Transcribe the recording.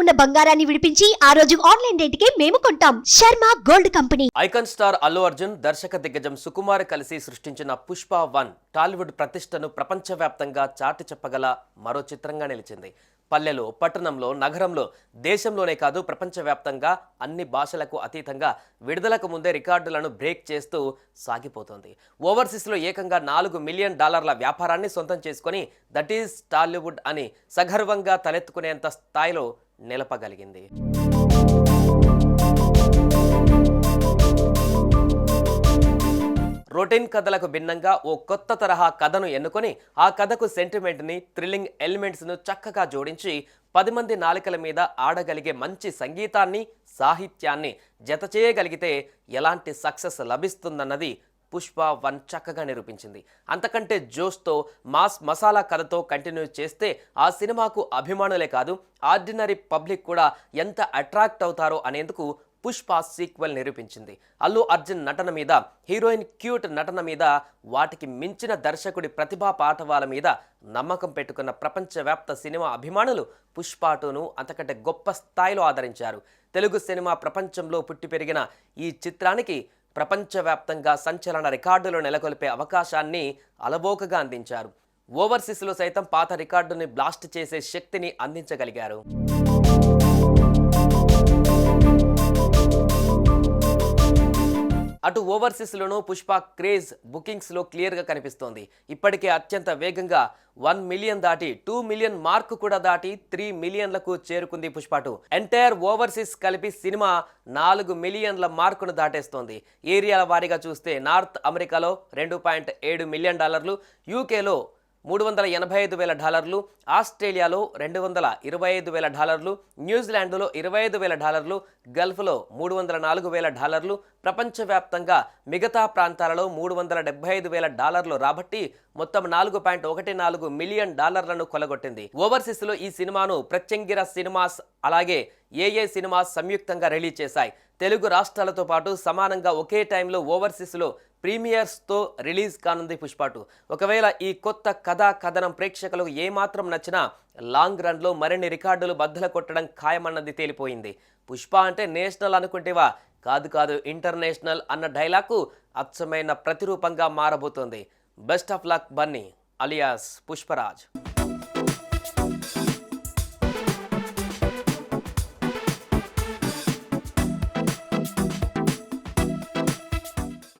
ఉన్న బంగారాన్ని విడిపించి ఆ రోజు ఆన్లైన్ రేటుకే మేము కొంటాం. Sharma gold company. Icon star Allu Arjun, దర్శక దిగ్గజం సుకుమార్ కలిసి సృష్టించిన పుష్ప 1 టాలీవుడ్ ప్రతిష్టను ప్రపంచవ్యాప్తంగా చాటి చెప్పగల మరో చిత్రంగా నిలిచింది. పల్లెలో, పట్టణంలో, నగరంలో, దేశంలోనే కాదు ప్రపంచవ్యాప్తంగా అన్ని భాషలకు అతీతంగా విడుదలకు ముందే రికార్డులను బ్రేక్ చేస్తూ సాగిపోతోంది. ఓవర్సీస్లో ఏకంగా $4 మిలియన్ వ్యాపారాన్ని సొంతం చేసుకొని దట్ ఈస్ టాలీవుడ్ అని సగర్వంగా తలెత్తుకునేంత స్థాయిలో నిలపగలిగింది. రొటీన్ కథలకు భిన్నంగా ఓ కొత్త తరహా కథను ఎన్నుకొని ఆ కథకు సెంటిమెంట్ని, థ్రిల్లింగ్ ఎలిమెంట్స్ను చక్కగా జోడించి 10 మంది నాలికల మీద ఆడగలిగే మంచి సంగీతాన్ని, సాహిత్యాన్ని జత చేయగలిగితే ఎలాంటి సక్సెస్ లభిస్తుందన్నది పుష్ప 1 చక్కగా నిరూపించింది. అంతకంటే జోష్తో మాస్ మసాలా కథతో కంటిన్యూ చేస్తే ఆ సినిమాకు అభిమానులే కాదు ఆర్డినరీ పబ్లిక్ కూడా ఎంత అట్రాక్ట్ అవుతారో అనేందుకు పుష్ప సీక్వెల్ నిరూపించింది. అల్లు అర్జున్ నటన మీద, హీరోయిన్ క్యూట్ నటన మీద, వాటికి మించిన దర్శకుడి ప్రతిభా పాఠవాల మీద నమ్మకం పెట్టుకున్న ప్రపంచవ్యాప్త సినిమా అభిమానులు పుష్ప 2ను అంతకంటే గొప్ప స్థాయిలో ఆదరించారు. తెలుగు సినిమా ప్రపంచంలో పుట్టి పెరిగిన ఈ చిత్రానికి ప్రపంచవ్యాప్తంగా సంచలన రికార్డులు నెలకొల్పే అవకాశాన్ని అలవోకగా అందించారు. ఓవర్సీస్లో సైతం పాత రికార్డుని బ్లాస్ట్ చేసే శక్తిని అందించగలిగారు. అటు ఓవర్సీస్లోనూ పుష్ప క్రేజ్ బుకింగ్స్లో క్లియర్గా కనిపిస్తోంది. ఇప్పటికే అత్యంత వేగంగా 1 మిలియన్ దాటి 2 మిలియన్ మార్కు కూడా దాటి 3 మిలియన్లకు చేరుకుంది పుష్ప 2. ఎంటైర్ ఓవర్సీస్ కలిపి సినిమా 4 మిలియన్ల మార్కును దాటేస్తోంది. ఏరియాల వారీగా చూస్తే నార్త్ అమెరికాలో $2.7 మిలియన్, యూకేలో $385,000, ఆస్ట్రేలియాలో $225,000, న్యూజిలాండ్లో $25,000, గల్ఫ్లో $304,000, ప్రపంచవ్యాప్తంగా మిగతా ప్రాంతాలలో $375,000 రాబట్టి మొత్తం $4.14 మిలియన్ కొలగొట్టింది. ఓవర్సీస్లో ఈ సినిమాను ప్రత్యంగిర సినిమాస్ అలాగే ఏఏ సినిమాస్ సంయుక్తంగా రిలీజ్ చేశాయి. తెలుగు రాష్ట్రాలతో పాటు సమానంగా ఒకే టైంలో ఓవర్సీస్లో ప్రీమియర్స్తో రిలీజ్ కానుంది పుష్ప 2. ఒకవేళ ఈ కొత్త కథనం ప్రేక్షకులకు ఏమాత్రం నచ్చినా లాంగ్ రన్లో మరిన్ని రికార్డులు బద్దలు కొట్టడం ఖాయమన్నది తేలిపోయింది. పుష్ప అంటే నేషనల్ అనుకుంటేవా, కాదు ఇంటర్నేషనల్ అన్న డైలాగు అచ్చమైన ప్రతిరూపంగా మారబోతోంది. Best of luck Bunny alias Pushparaj.